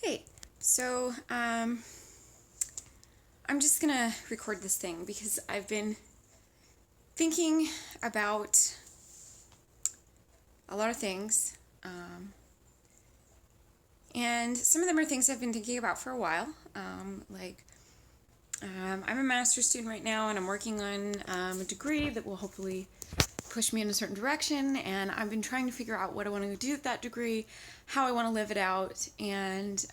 Hey, so I'm just gonna record this thing because I've been thinking about a lot of things, and some of them are things I've been thinking about for a while. I'm a master's student right now, and I'm working on a degree that will hopefully push me in a certain direction. And I've been trying to figure out what I want to do with that degree, how I want to live it out, and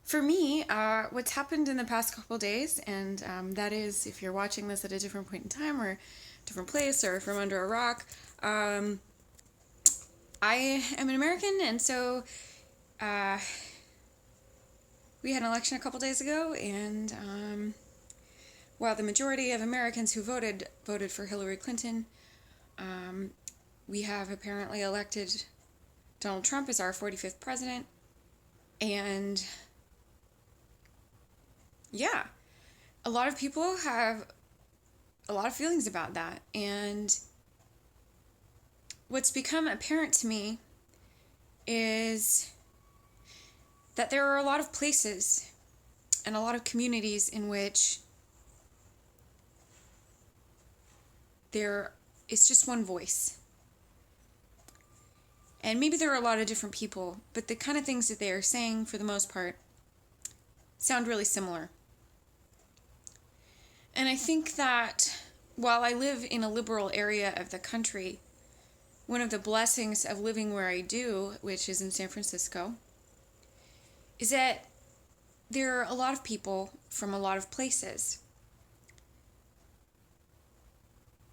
for me, what's happened in the past couple of days, and that is if you're watching this at a different point in time or different place or from under a rock, I am an American, and so uh, we had an election a couple days ago, and while the majority of Americans who voted for Hillary Clinton, we have apparently elected Donald Trump as our 45th president, and yeah, a lot of people have a lot of feelings about that. And what's become apparent to me is that there are a lot of places and a lot of communities in which there is just one voice. And maybe there are a lot of different people, but the kind of things that they are saying, for the most part, sound really similar. And I think that while I live in a liberal area of the country, one of the blessings of living where I do, which is in San Francisco, is that there are a lot of people from a lot of places.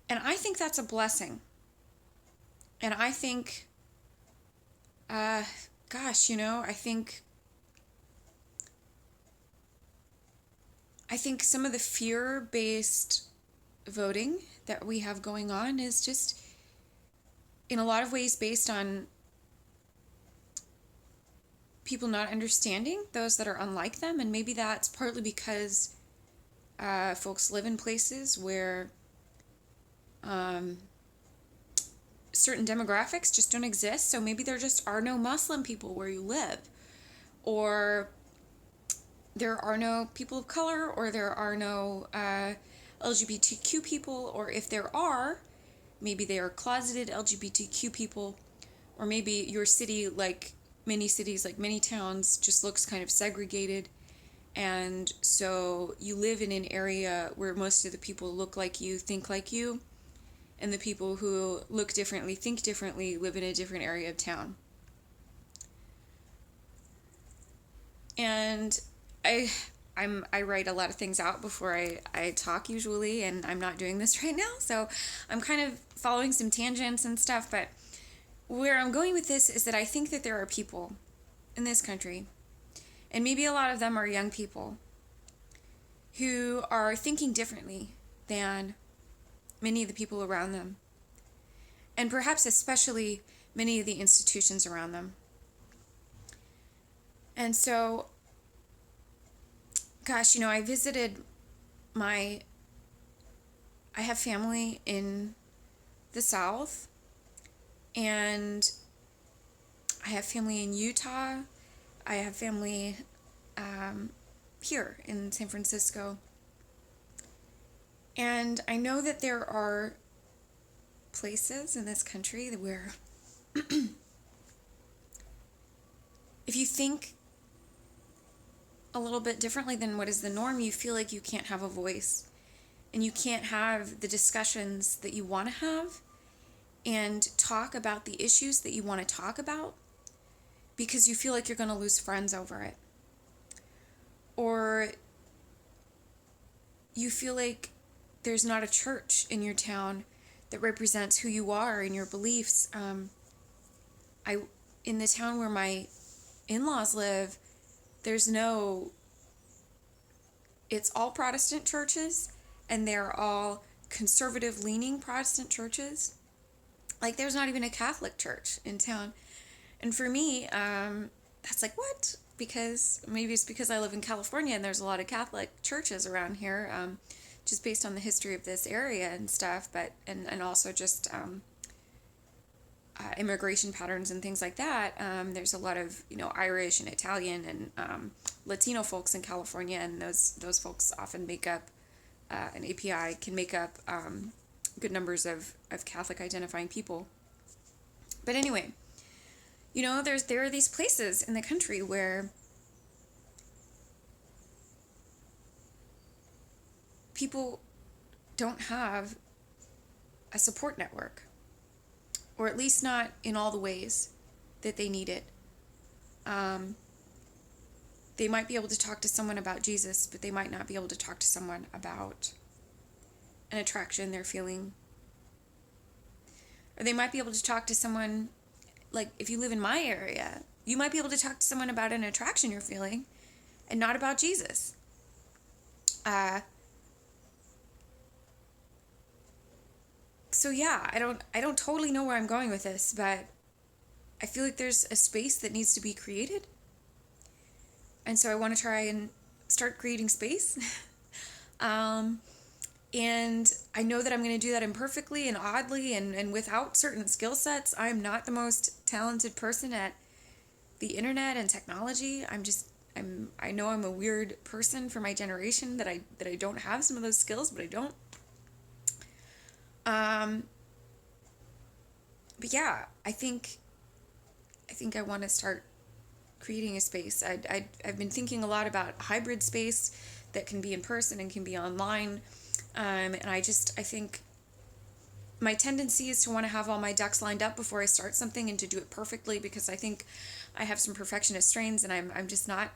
And I think that's a blessing. And I think, I think some of the fear-based voting that we have going on is just in a lot of ways based on people not understanding those that are unlike them. And maybe that's partly because folks live in places where certain demographics just don't exist. So maybe there just are no Muslim people where you live, or there are no people of color, or there are no LGBTQ people, or if there are, maybe they are closeted LGBTQ people, or maybe your city, like many cities, like many towns, just looks kind of segregated. And so you live in an area where most of the people look like you, think like you, and the people who look differently, think differently, live in a different area of town. And I I write a lot of things out before I talk usually, and I'm not doing this right now, so I'm kind of following some tangents and stuff. But where I'm going with this is that I think that there are people in this country, and maybe a lot of them are young people, who are thinking differently than many of the people around them, and perhaps especially many of the institutions around them. And so, I visited my, I have family in the South, and I have family in Utah. I have family here in San Francisco. And I know that there are places in this country where if you think a little bit differently than what is the norm, you feel like you can't have a voice, and you can't have the discussions that you want to have and talk about the issues that you want to talk about because you feel like you're going to lose friends over it. Or you feel like there's not a church in your town that represents who you are and your beliefs. In the town where my in-laws live, it's all Protestant churches, and they're all conservative leaning Protestant churches. Like, there's not even a Catholic church in town. And for me, that's like, what? Because maybe it's because I live in California and there's a lot of Catholic churches around here, just based on the history of this area and stuff, but, and also just, immigration patterns and things like that, there's a lot of, Irish and Italian and Latino folks in California, and those folks often make up, an API can make up good numbers of Catholic identifying people. But anyway, there are these places in the country where people don't have a support network, or at least not in all the ways that they need it. They might be able to talk to someone about Jesus, but they might not be able to talk to someone about an attraction they're feeling. Or they might be able to talk to someone, like if you live in my area, you might be able to talk to someone about an attraction you're feeling and not about Jesus. So yeah, I don't totally know where I'm going with this, but I feel like there's a space that needs to be created. And so I want to try and start creating space. And I know that I'm going to do that imperfectly and oddly and without certain skill sets. I'm not the most talented person at the internet and technology. I know I'm a weird person for my generation, that I don't have some of those skills, but I don't. But yeah, I think I want to start creating a space. I've been thinking a lot about hybrid space that can be in person and can be online. And I think my tendency is to want to have all my ducks lined up before I start something and to do it perfectly, because I think I have some perfectionist strains, and I'm just not,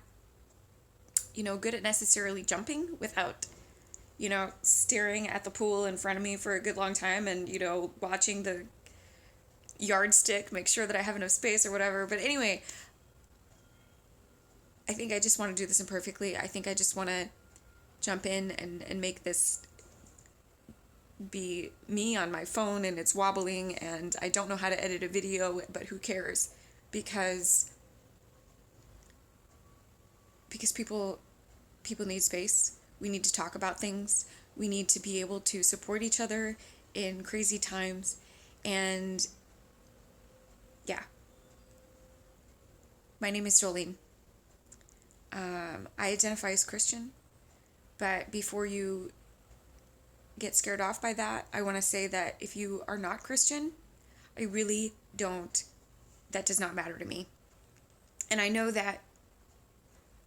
good at necessarily jumping without, staring at the pool in front of me for a good long time and, watching the yardstick, make sure that I have enough space or whatever. But anyway, I think I just want to do this imperfectly. I think I just want to jump in and make this be me on my phone, and it's wobbling, and I don't know how to edit a video, but who cares? Because people need space. We need to talk about things. We need to be able to support each other in crazy times. And yeah. My name is Jolene. I identify as Christian, but before you get scared off by that, I want to say that if you are not Christian, that does not matter to me. And I know that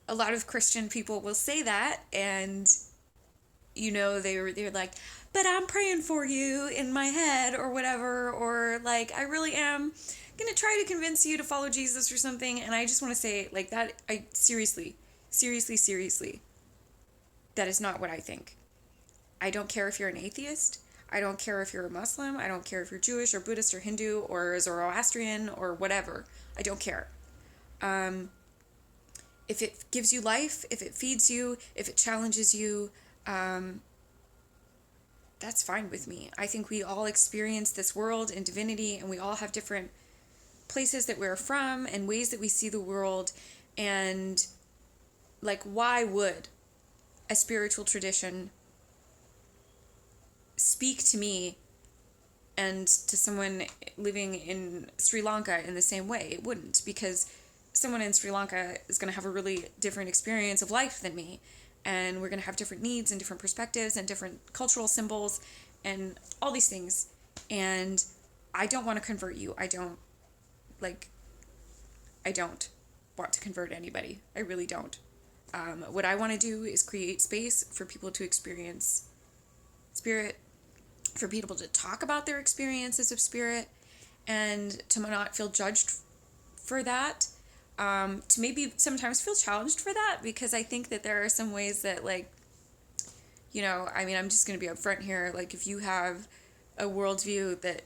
a lot of Christian people will say that, and they're like, but I'm praying for you in my head or whatever, or like, I really am gonna try to convince you to follow Jesus or something. And I just want to say, like, that I seriously, that is not what I think. I don't care if you're an atheist. I don't care if you're a Muslim. I don't care if you're Jewish or Buddhist or Hindu or Zoroastrian or whatever. I don't care. If it gives you life, if it feeds you, if it challenges you, that's fine with me. I think we all experience this world in divinity, and we all have different places that we're from and ways that we see the world. And like, why would a spiritual tradition speak to me and to someone living in Sri Lanka in the same way? It wouldn't, because someone in Sri Lanka is going to have a really different experience of life than me, and we're going to have different needs and different perspectives and different cultural symbols and all these things. And I don't want to convert you. I don't want to convert anybody. I really don't. What I want to do is create space for people to experience spirit, for people to talk about their experiences of spirit, and to not feel judged for that. To maybe sometimes feel challenged for that, because I think that there are some ways that, like, I'm just going to be upfront here. Like, if you have a worldview that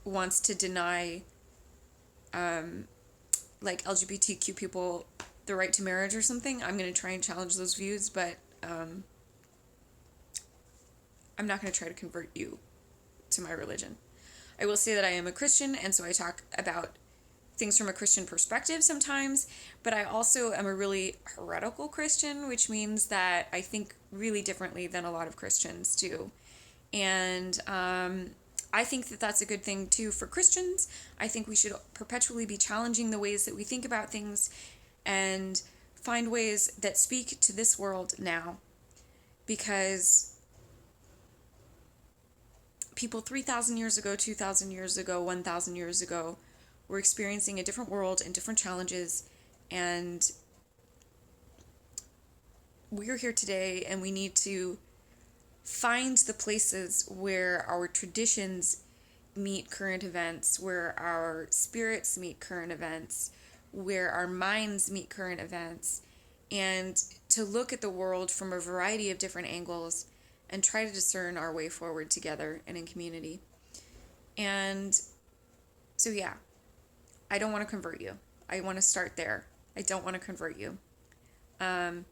wants to deny, like, LGBTQ people the right to marriage or something, I'm going to try and challenge those views, but I'm not going to try to convert you to my religion. I will say that I am a Christian, and so I talk about things from a Christian perspective sometimes, but I also am a really heretical Christian, which means that I think really differently than a lot of Christians do. And I think that that's a good thing too for Christians. I think we should perpetually be challenging the ways that we think about things and find ways that speak to this world now. Because people 3,000 years ago, 2,000 years ago, 1,000 years ago were experiencing a different world and different challenges. And we're here today, and we need to find the places where our traditions meet current events, where our spirits meet current events, where our minds meet current events, and to look at the world from a variety of different angles and try to discern our way forward together and in community. And so, yeah, I don't want to convert you. I want to start there. I don't want to convert you. I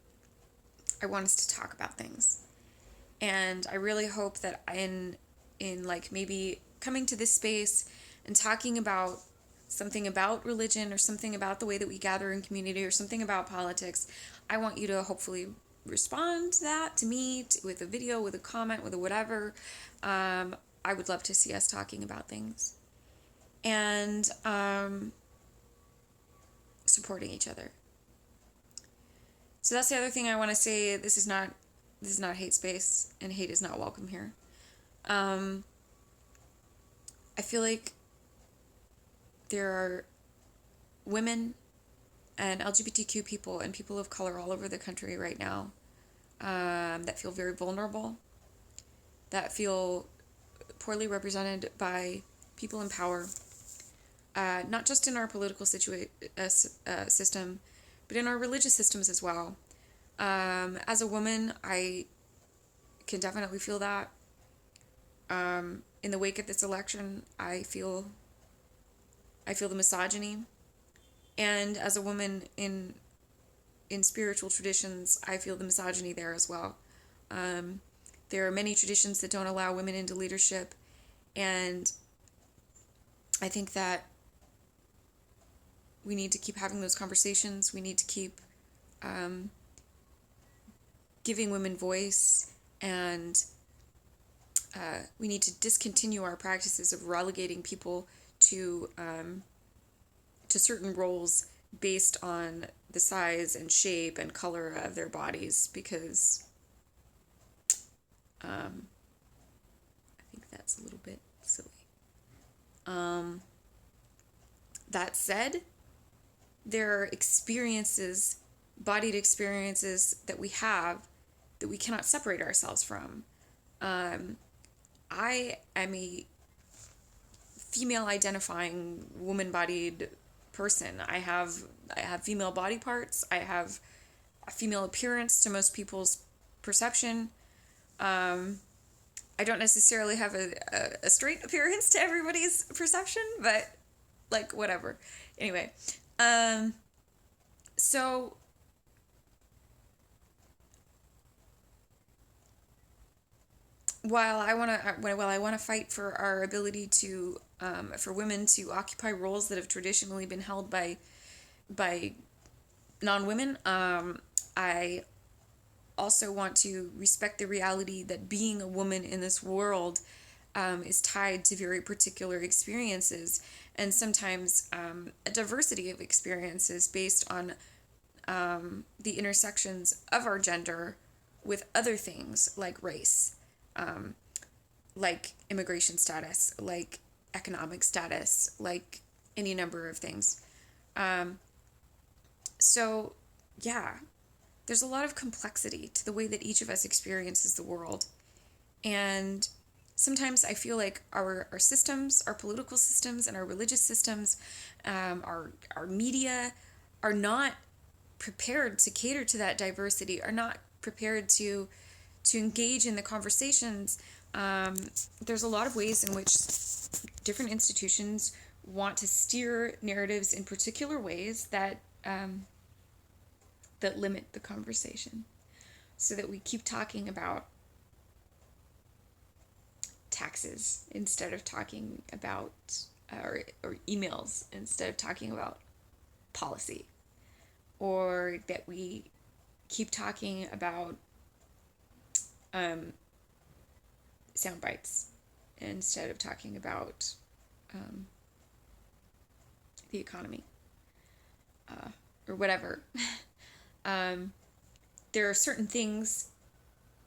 want us to talk about things. And I really hope that in like maybe coming to this space and talking about something about religion or something about the way that we gather in community or something about politics, I want you to hopefully respond to that, to me, with a video, with a comment, with a whatever. I would love to see us talking about things. And supporting each other. So that's the other thing I want to say. This is not hate space, and hate is not welcome here. I feel like there are women and LGBTQ people and people of color all over the country right now that feel very vulnerable, that feel poorly represented by people in power, not just in our political system, but in our religious systems as well. As a woman, I can definitely feel that. In the wake of this election, I feel the misogyny. And as a woman in spiritual traditions, I feel the misogyny there as well. There are many traditions that don't allow women into leadership, and I think that we need to keep having those conversations. We need to keep giving women voice, and we need to discontinue our practices of relegating people to certain roles based on the size and shape and color of their bodies, because I think that's a little bit silly. That said, there are experiences, bodied experiences that we have that we cannot separate ourselves from. I am a female identifying woman-bodied person. I have female body parts. I have a female appearance to most people's perception. I don't necessarily have a straight appearance to everybody's perception, but like whatever. Anyway, so while I want to fight for our ability to for women to occupy roles that have traditionally been held by non-women, I also want to respect the reality that being a woman in this world is tied to very particular experiences, and sometimes a diversity of experiences based on the intersections of our gender with other things like race, like immigration status, like economic status, like any number of things. So, yeah, there's a lot of complexity to the way that each of us experiences the world. And sometimes I feel like our systems, our political systems and our religious systems, our media are not prepared to cater to that diversity, are not prepared to engage in the conversations. There's a lot of ways in which different institutions want to steer narratives in particular ways that that limit the conversation, so that we keep talking about taxes instead of talking about or emails instead of talking about policy, or that we keep talking about sound bites instead of talking about the economy or whatever. There are certain things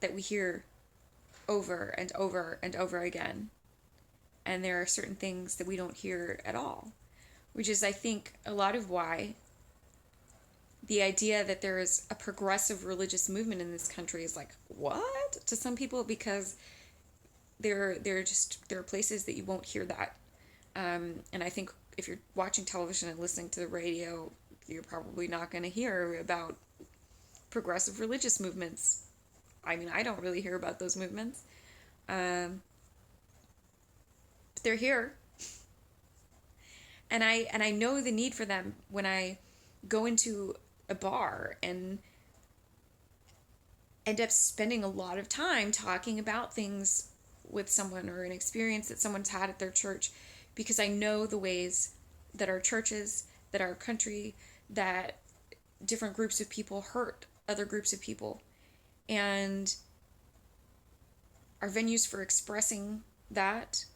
that we hear over and over and over again, and there are certain things that we don't hear at all, which is, I think, a lot of why the idea that there is a progressive religious movement in this country is like, what? To some people, because there are places that you won't hear that. And I think if you're watching television and listening to the radio, you're probably not going to hear about progressive religious movements. I mean, I don't really hear about those movements. But they're here. And I know the need for them when I go into a bar and end up spending a lot of time talking about things with someone or an experience that someone's had at their church, because I know the ways that our churches, that our country, that different groups of people hurt other groups of people. And our venues for expressing that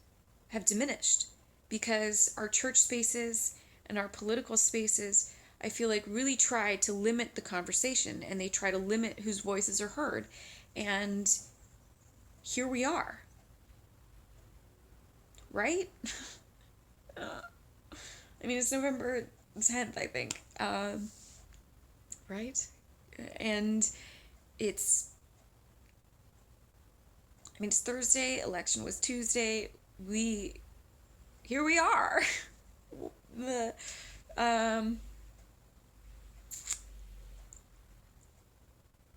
have diminished because our church spaces and our political spaces, I feel like, really try to limit the conversation, and they try to limit whose voices are heard. And here we are. Right? I mean, it's November 10th, I think. Right? And it's Thursday, election was Tuesday. Here we are.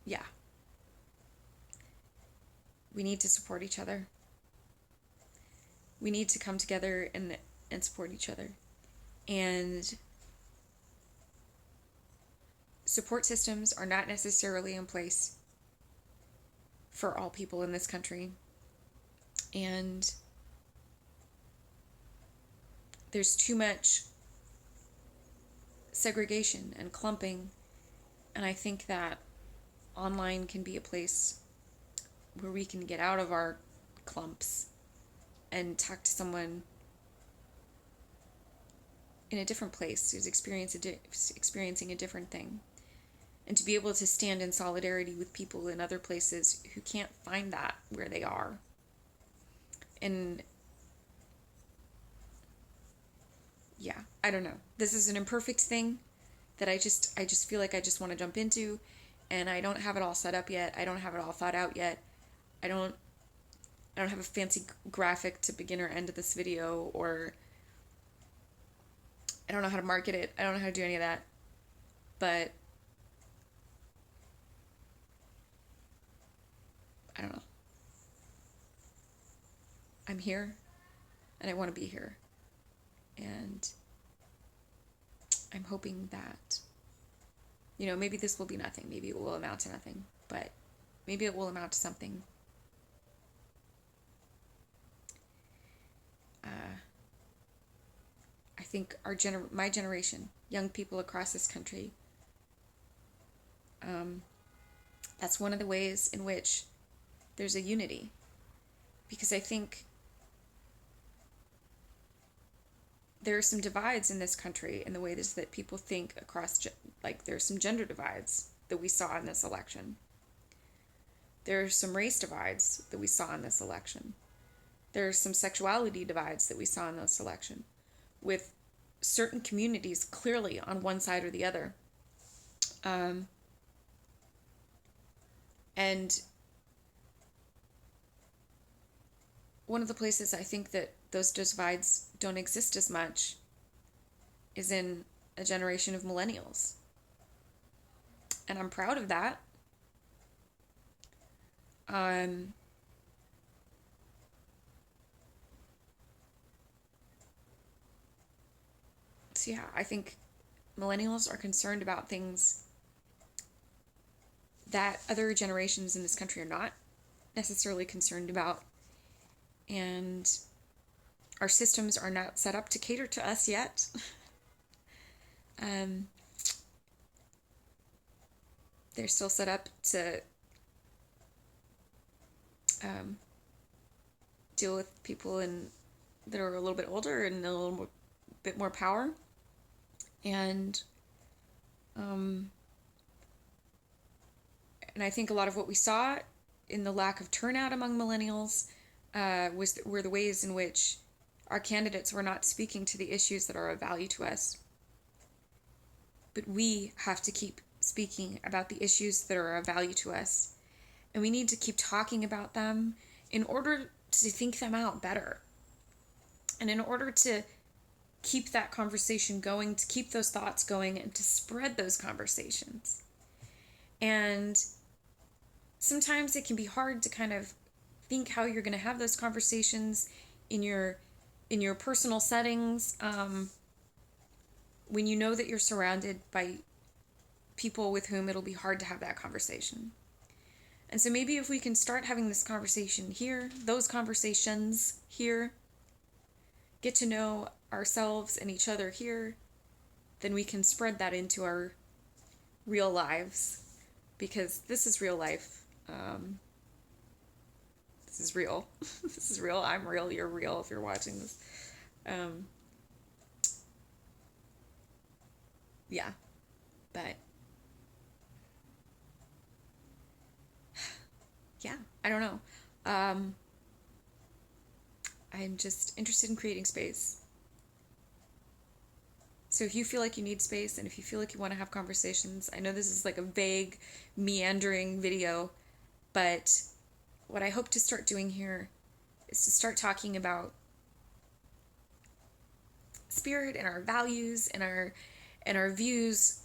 Yeah. We need to support each other. We need to come together and support each other. And support systems are not necessarily in place for all people in this country. And there's too much segregation and clumping. And I think that online can be a place where we can get out of our clumps and talk to someone in a different place who's experiencing a different thing. And to be able to stand in solidarity with people in other places who can't find that where they are. And yeah, I don't know. This is an imperfect thing that I just feel like I just want to jump into, and I don't have it all set up yet. I don't have it all thought out yet. I don't have a fancy graphic to begin or end of this video, or I don't know how to market it. I don't know how to do any of that. But I don't know. I'm here, and I want to be here. And I'm hoping that, maybe this will be nothing. Maybe it will amount to nothing. But maybe it will amount to something. I think my generation, young people across this country, that's one of the ways in which there's a unity. Because I think there are some divides in this country in the ways that people think across, there's some gender divides that we saw in this election. There are some race divides that we saw in this election. There are some sexuality divides that we saw in this election, with certain communities clearly on one side or the other. And one of the places I think that those divides don't exist as much is in a generation of millennials. And I'm proud of that. So yeah, I think millennials are concerned about things that other generations in this country are not necessarily concerned about. And our systems are not set up to cater to us yet. They're still set up to deal with people that are a little bit older and a little bit more power. And and I think a lot of what we saw in the lack of turnout among millennials were the ways in which our candidates were not speaking to the issues that are of value to us. But we have to keep speaking about the issues that are of value to us. And we need to keep talking about them in order to think them out better. And in order to keep that conversation going, to keep those thoughts going, and to spread those conversations. And sometimes it can be hard to kind of think how you're going to have those conversations in your personal settings, when you know that you're surrounded by people with whom it'll be hard to have that conversation. And so maybe if we can start having this conversation here, those conversations here, get to know ourselves and each other here, then we can spread that into our real lives, because this is real life. This is real. This is real. I'm real. You're real if you're watching this. Yeah. But yeah, I don't know. I'm just interested in creating space. So if you feel like you need space, and if you feel like you want to have conversations, I know this is like a vague, meandering video, but what I hope to start doing here is to start talking about spirit and our values and our views,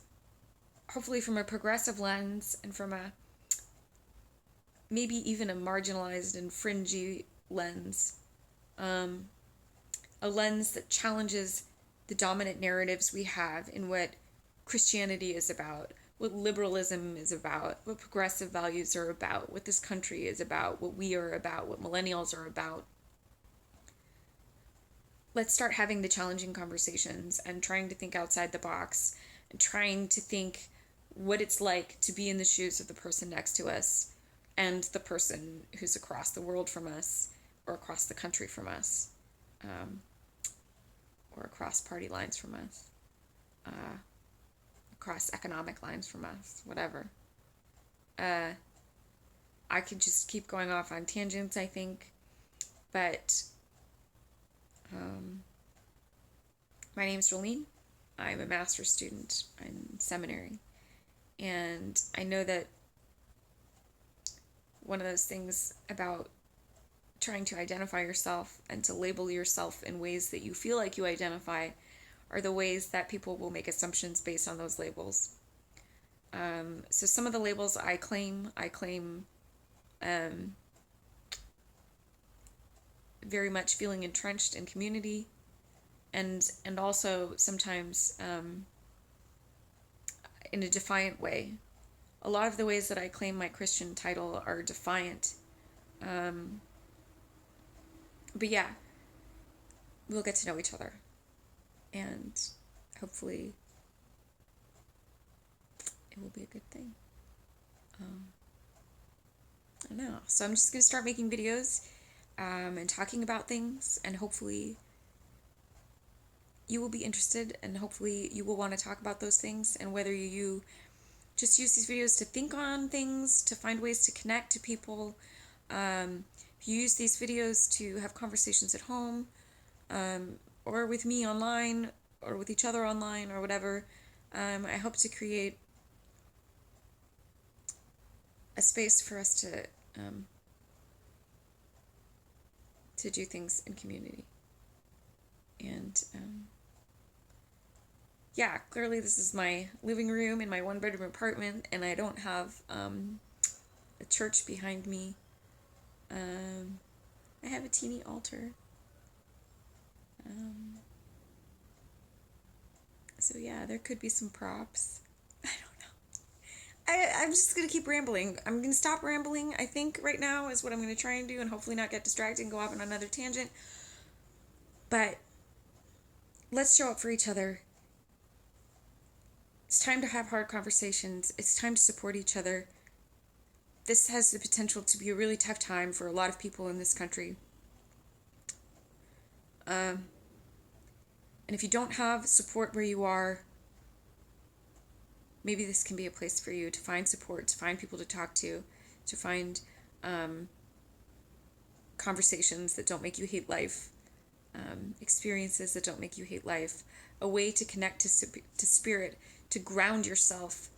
hopefully from a progressive lens and from a maybe even a marginalized and fringy lens, a lens that challenges the dominant narratives we have in what Christianity is about, what liberalism is about, what progressive values are about, what this country is about, what we are about, what millennials are about. Let's start having the challenging conversations and trying to think outside the box and trying to think what it's like to be in the shoes of the person next to us and the person who's across the world from us or across the country from us, or across party lines from us, across economic lines from us, whatever. I could just keep going off on tangents, I think, but my name's Jolene. I'm a master's student in seminary, and I know that one of those things about trying to identify yourself and to label yourself in ways that you feel like you identify are the ways that people will make assumptions based on those labels. So some of the labels I claim very much feeling entrenched in community, and also sometimes in a defiant way. A lot of the ways that I claim my Christian title are defiant. But yeah, we'll get to know each other, and hopefully it will be a good thing. I don't know. So I'm just going to start making videos and talking about things, and hopefully you will be interested, and hopefully you will want to talk about those things. And whether you just use these videos to think on things, to find ways to connect to people, if you use these videos to have conversations at home, or with me online, or with each other online, or whatever, I hope to create a space for us to do things in community. And yeah, clearly this is my living room in my 1-bedroom apartment, and I don't have a church behind me. I have a teeny altar. So yeah, there could be some props. I don't know. I'm just going to keep rambling. I'm going to stop rambling, I think, right now is what I'm going to try and do, and hopefully not get distracted and go off on another tangent. But let's show up for each other. It's time to have hard conversations. It's time to support each other. This has the potential to be a really tough time for a lot of people in this country. And if you don't have support where you are, maybe this can be a place for you to find support, to find people to talk to find conversations that don't make you hate life, experiences that don't make you hate life, a way to connect to spirit, to ground yourself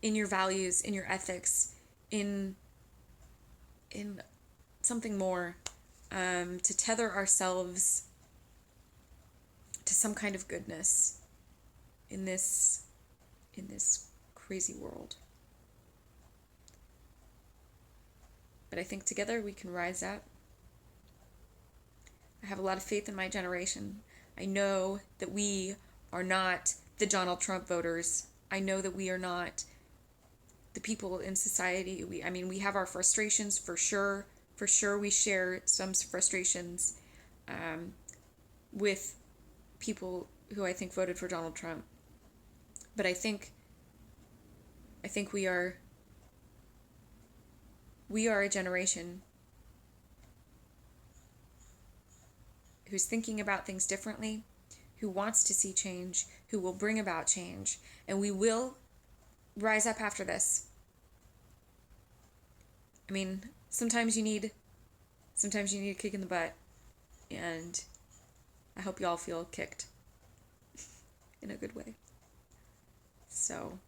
in your values, in your ethics, in something more, to tether ourselves to some kind of goodness in this crazy world. But I think together we can rise up. I have a lot of faith in my generation. I know that we are not the Donald Trump voters. I know that we are not the people in society. We have our frustrations for sure. For sure, we share some frustrations with people who I think voted for Donald Trump. But I think we are a generation who's thinking about things differently, who wants to see change, who will bring about change, and we will rise up after this. Sometimes you need a kick in the butt, and I hope y'all feel kicked in a good way. So,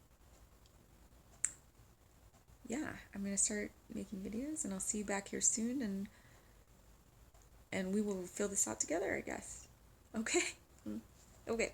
yeah, I'm going to start making videos, and I'll see you back here soon, and we will fill this out together, I guess. Okay? Okay.